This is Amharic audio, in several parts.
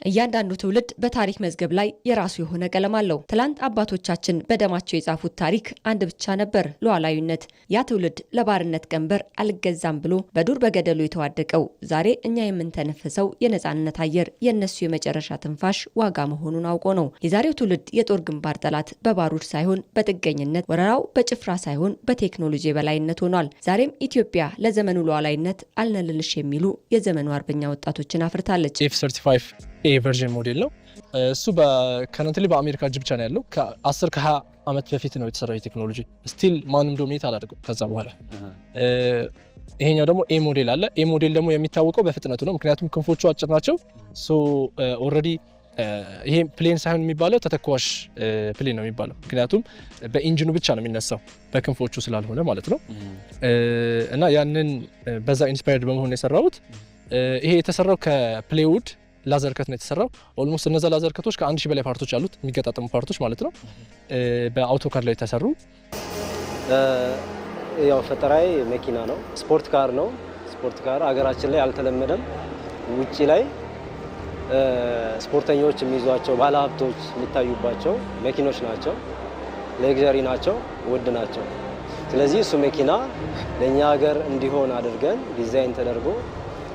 እያንዳንዱ ትውልድ በታሪክ መዝገብ ላይ የራሱ የሆነ ቀለም አለው። ትላንት አባቶቻችን በደማቸው የጻፉት ታሪክ አንድ ብቻ ነበር፣ ሉዓላዊነት። ያ ትውልድ ለባርነት ቀንበር አልገዛም ብሎ በዱር በገደሉ የተዋደቀው ዛሬ እኛ የምንተነፍሰው የነጻነት አየር የነሱ የመጨረሻ ትንፋሽ ዋጋ መሆኑን አውቆ ነው። የዛሬው ትውልድ የጦር ግንባር ጠላት በባሩድ ሳይሆን በጥገኝነት፣ ወረራው በጭፍራ ሳይሆን በቴክኖሎጂ የበላይነት ሆኗል። ዛሬም ኢትዮጵያ ለዘመኑ ሉዓላዊነት አልነልልሽ የሚሉ የዘመኑ አርበኛ ወጣቶችን አፍርታለች። F35 ኤ ቨርዥን ሞዴል ነው። እሱ ከረንትሊ በአሜሪካ እጅ ብቻ ነው ያለው። ከ10 ከ20 ዓመት በፊት ነው የተሰራው ቴክኖሎጂ። ስቲል ማንም ዶሚኔት አላደረገው ከዛ በኋላ። ይሄኛው ደግሞ ኤ ሞዴል አለ። ኤ ሞዴል ደግሞ የሚታወቀው በፍጥነቱ ነው፣ ምክንያቱም ክንፎቹ አጭር ናቸው። ሶ ኦልሬዲ ይሄ ፕሌን ሳይሆን የሚባለው ተተኳሽ ፕሌን ነው የሚባለው፣ ምክንያቱም በኢንጂኑ ብቻ ነው የሚነሳው በክንፎቹ ስላልሆነ ማለት ነው። እና ያንን በዛ ኢንስፓየርድ በመሆን የሰራሁት ይሄ የተሰራው ከፕሌይውድ ላዘር ከት ነው የተሰራው። ኦልሞስት እነዛ ላዘር ከቶች ከ1000 በላይ ፓርቶች አሉት፣ የሚገጣጠሙ ፓርቶች ማለት ነው። በአውቶካድ ላይ የተሰሩ ያው ፈጠራዬ መኪና ነው፣ ስፖርት ካር ነው። ስፖርት ካር አገራችን ላይ አልተለመደም። ውጪ ላይ ስፖርተኞች የሚይዟቸው ባለሀብቶች የሚታዩባቸው መኪኖች ናቸው። ሌግዠሪ ናቸው፣ ውድ ናቸው። ስለዚህ እሱ መኪና ለኛ ሀገር እንዲሆን አድርገን ዲዛይን ተደርጎ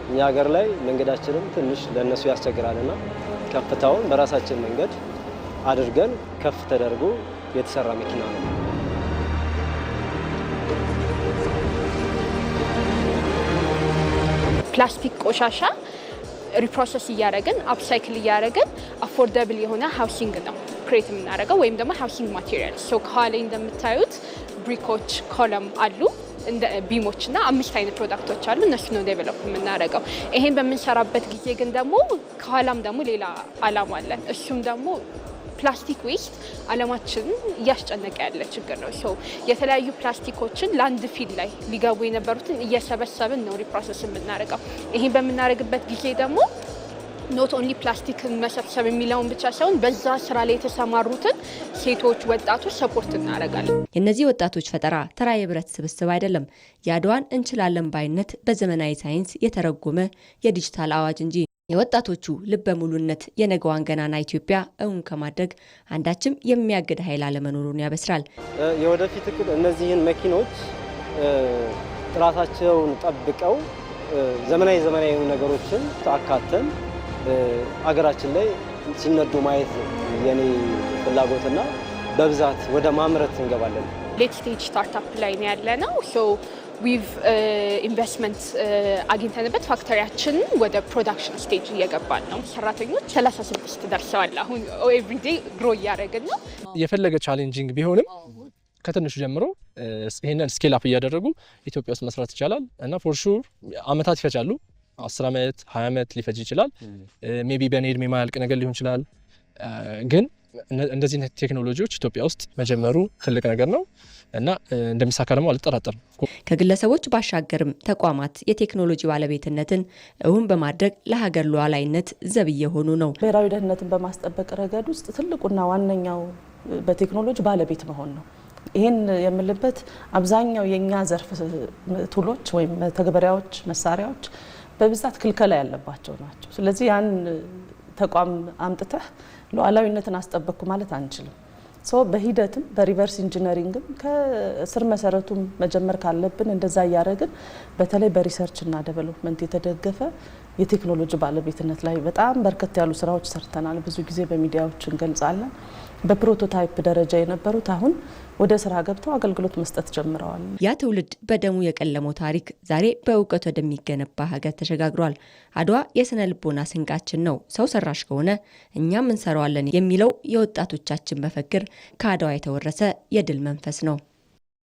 እኛ ሀገር ላይ መንገዳችንም ትንሽ ለነሱ ያስቸግራልና ከፍታውን በራሳችን መንገድ አድርገን ከፍ ተደርጎ የተሰራ መኪና ነው። ፕላስቲክ ቆሻሻ ሪፕሮሰስ እያደረግን አፕሳይክል እያደረግን አፎርደብል የሆነ ሃውሲንግ ነው ክሬት የምናደርገው፣ ወይም ደግሞ ሃውሲንግ ማቴሪያል። ሶ ከኋላ እንደምታዩት ብሪኮች፣ ኮለም አሉ እንደ ቢሞች እና 5 አይነት ፕሮዳክቶች አሉ። እነሱ ነው ዴቨሎፕ የምናደርገው። ይሄን በምንሰራበት ጊዜ ግን ደግሞ ከኋላም ደግሞ ሌላ አላማ አለን። እሱም ደግሞ ፕላስቲክ ዌስት አለማችንን እያስጨነቀ ያለ ችግር ነው። ሶ የተለያዩ ፕላስቲኮችን ላንድ ፊል ላይ ሊገቡ የነበሩትን እየሰበሰብን ነው ሪፕሮሰስ የምናደርገው። ይሄን በምናደርግበት ጊዜ ደግሞ ኖት ኦንሊ ፕላስቲክን መሰብሰብ የሚለውን ብቻ ሳይሆን በዛ ስራ ላይ የተሰማሩትን ሴቶች፣ ወጣቶች ሰፖርት እናደርጋለን። የእነዚህ ወጣቶች ፈጠራ ተራ የብረት ስብስብ አይደለም። የአድዋን እንችላለን ባይነት በዘመናዊ ሳይንስ የተረጎመ የዲጂታል አዋጅ እንጂ። የወጣቶቹ ልበ ሙሉነት የነገዋን ገናና ኢትዮጵያ እውን ከማድረግ አንዳችም የሚያግድ ኃይል አለመኖሩን ያበስራል። የወደፊት እቅድ እነዚህን መኪኖች ጥራታቸውን ጠብቀው ዘመናዊ ነገሮችን አካተን አገራችን ላይ ሲነዱ ማየት የኔ ፍላጎትና በብዛት ወደ ማምረት እንገባለን። ሌት ስቴጅ ስታርታፕ ላይ ነው ያለነው። ሶ ዊቭ ኢንቨስትመንት አግኝተንበት ፋክተሪያችንን ወደ ፕሮዳክሽን ስቴጅ እየገባን ነው። ሰራተኞች 36 ደርሰዋል። አሁን ኤቭሪዴይ ግሮ እያደረግን ነው። የፈለገ ቻሌንጂንግ ቢሆንም ከትንሹ ጀምሮ ይሄንን ስኬል አፕ እያደረጉ ኢትዮጵያ ውስጥ መስራት ይቻላል እና ፎር ሹር አመታት ይፈጃሉ። 10 ዓመት 20 ዓመት ሊፈጅ ይችላል። ሜቢ በኔ እድሜ የማያልቅ ነገር ሊሆን ይችላል። ግን እንደዚህ ቴክኖሎጂዎች ኢትዮጵያ ውስጥ መጀመሩ ትልቅ ነገር ነው እና እንደሚሳካ ደግሞ አልጠራጠርም። ከግለሰቦች ባሻገርም ተቋማት የቴክኖሎጂ ባለቤትነትን እውን በማድረግ ለሀገር ሉዓላዊነት ዘብ እየሆኑ ነው። ብሔራዊ ደህንነትን በማስጠበቅ ረገድ ውስጥ ትልቁና ዋነኛው በቴክኖሎጂ ባለቤት መሆን ነው። ይህን የምልበት አብዛኛው የኛ ዘርፍ ቱሎች ወይም ተግባራዎች፣ መሳሪያዎች በብዛት ክልከላ ያለባቸው ናቸው። ስለዚህ ያን ተቋም አምጥተህ ሉዓላዊነትን አስጠበቅኩ ማለት አንችልም። በሂደትም በሪቨርስ ኢንጂነሪንግም ከስር መሰረቱም መጀመር ካለብን እንደዛ እያደረግን በተለይ በሪሰርች እና ዴቨሎፕመንት የተደገፈ የቴክኖሎጂ ባለቤትነት ላይ በጣም በርከት ያሉ ስራዎች ሰርተናል። ብዙ ጊዜ በሚዲያዎች እንገልጻለን። በፕሮቶታይፕ ደረጃ የነበሩት አሁን ወደ ስራ ገብተው አገልግሎት መስጠት ጀምረዋል። ያ ትውልድ በደሙ የቀለመው ታሪክ ዛሬ በእውቀት ወደሚገነባ ሀገር ተሸጋግሯል። አድዋ የስነ ልቦና ስንቃችን ነው። ሰው ሰራሽ ከሆነ እኛም እንሰራዋለን የሚለው የወጣቶቻችን መፈክር ከአድዋ የተወረሰ የድል መንፈስ ነው።